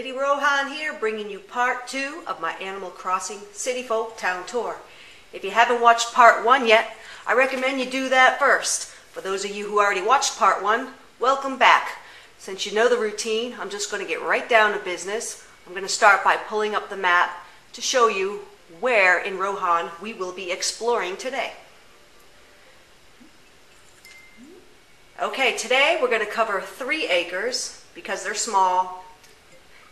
Lady Rohan here, bringing you part 2 of my Animal Crossing City Folk Town Tour. If you haven't watched part 1 yet, I recommend you do that first. For those of you who already watched part 1, welcome back. Since you know the routine, I'm just going to get right down to business. I'm going to start by pulling up the map to show you where in Rohan we will be exploring today. Okay, today we're going to cover 3 acres because they're small.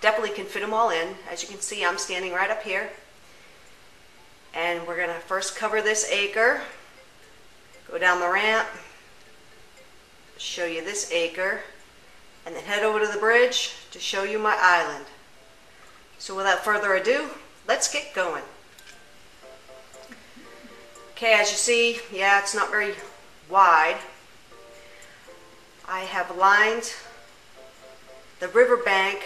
Definitely can fit them all in. As you can see, I'm standing right up here. And we're going to first cover this acre, go down the ramp, show you this acre, and then head over to the bridge to show you my island. So without further ado, let's get going. Okay, as you see, yeah, it's not very wide. I have lined the riverbank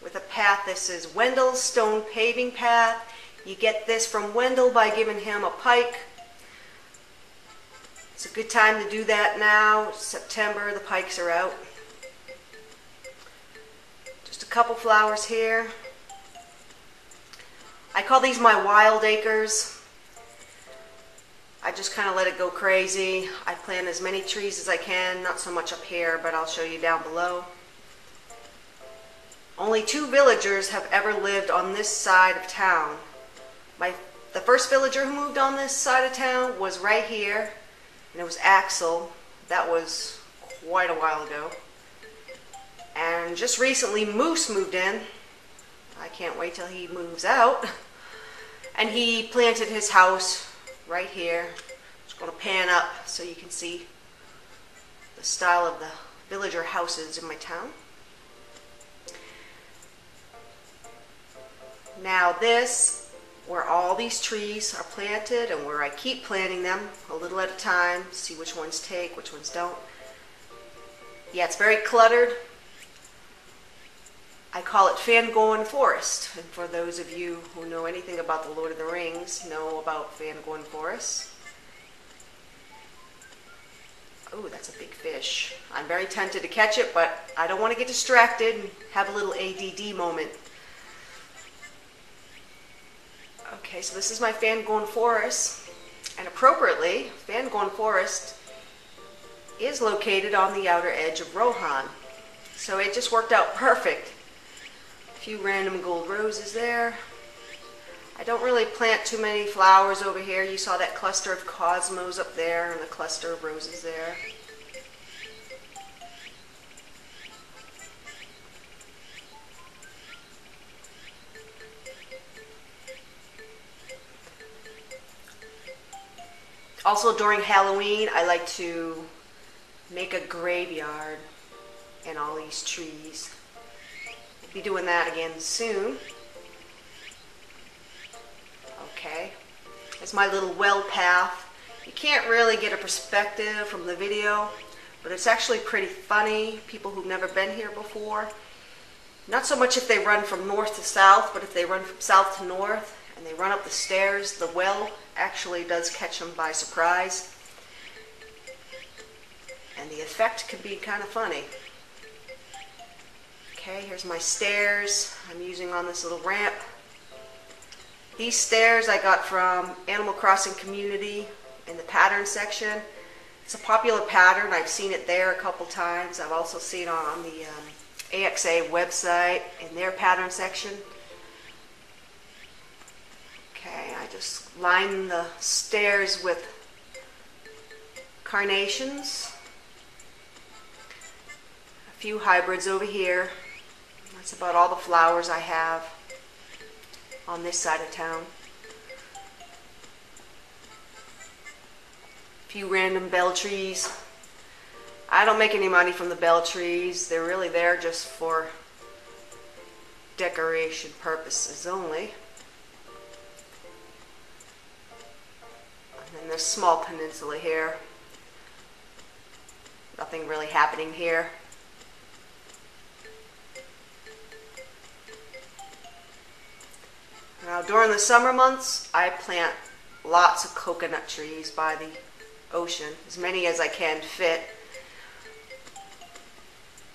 with a path. This is Wendell's stone paving path. You get this from Wendell by giving him a pike. It's a good time to do that now. September, the pikes are out. Just a couple flowers here. I call these my wild acres. I just kind of let it go crazy. I plant as many trees as I can, not so much up here, but I'll show you down below. Only 2 villagers have ever lived on this side of town. The first villager who moved on this side of town was right here, and it was Axel. That was quite a while ago. And just recently Moose moved in. I can't wait till he moves out. And he planted his house right here. I'm just going to pan up so you can see the style of the villager houses in my town. Now this, where all these trees are planted and where I keep planting them a little at a time, see which ones take, which ones don't. Yeah, it's very cluttered. I call it Fangorn Forest. And for those of you who know anything about the Lord of the Rings, know about Fangorn Forest. Oh, that's a big fish. I'm very tempted to catch it, but I don't want to get distracted and have a little ADD moment. Okay, so this is my Fangorn Forest, and appropriately, Fangorn Forest is located on the outer edge of Rohan. So it just worked out perfect. A few random gold roses there. I don't really plant too many flowers over here. You saw that cluster of cosmos up there and the cluster of roses there. Also during Halloween, I like to make a graveyard in all these trees. I'll be doing that again soon. Okay, it's my little well path. You can't really get a perspective from the video, but it's actually pretty funny. People who've never been here before, not so much if they run from north to south, but if they run from south to north and they run up the stairs, the well actually does catch them by surprise. And the effect can be kind of funny. Okay, here's my stairs I'm using on this little ramp. These stairs I got from Animal Crossing Community in the pattern section. It's a popular pattern. I've seen it there a couple times. I've also seen it on the AXA website in their pattern section. Okay, I just line the stairs with carnations. A few hybrids over here. That's about all the flowers I have on this side of town. A few random bell trees. I don't make any money from the bell trees. They're really there just for decoration purposes only. And there's a small peninsula here. Nothing really happening here. Now during the summer months, I plant lots of coconut trees by the ocean, as many as I can fit,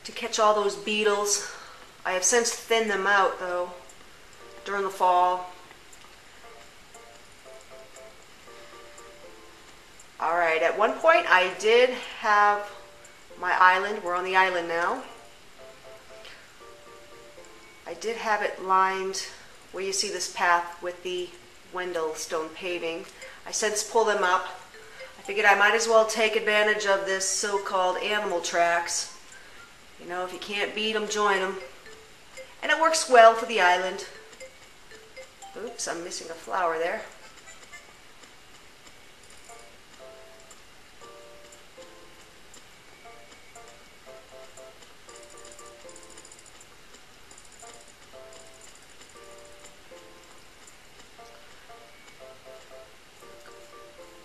to catch all those beetles I have since thinned them out though during the fall. Alright, at one point I did have my island. We're on the island now. I did have it lined where you see this path with the Wendell stone paving. I since pulled them up. I figured I might as well take advantage of this so-called animal tracks. You know, if you can't beat them, join them. And it works well for the island. Oops, I'm missing a flower there.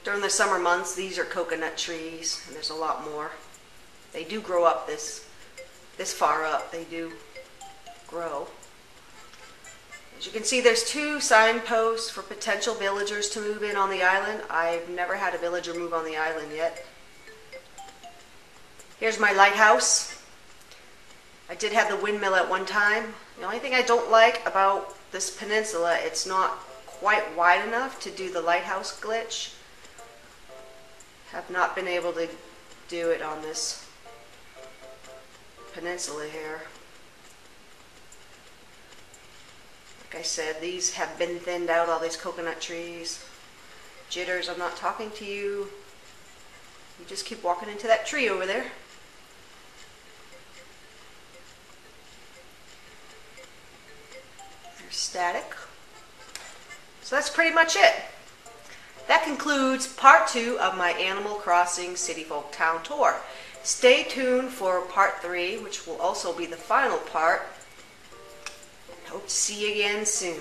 During the summer months, these are coconut trees, and there's a lot more. They do grow up this far up. They do grow. As you can see, there's 2 signposts for potential villagers to move in on the island. I've never had a villager move on the island yet. Here's my lighthouse. I did have the windmill at one time. The only thing I don't like about this peninsula, it's not quite wide enough to do the lighthouse glitch. Have not been able to do it on this peninsula here. Like I said, these have been thinned out, all these coconut trees. Jitters, I'm not talking to you. You just keep walking into that tree over there. There's static. So that's pretty much it. That concludes part 2 of my Animal Crossing City Folk Town tour. Stay tuned for part 3, which will also be the final part. Hope to see you again soon.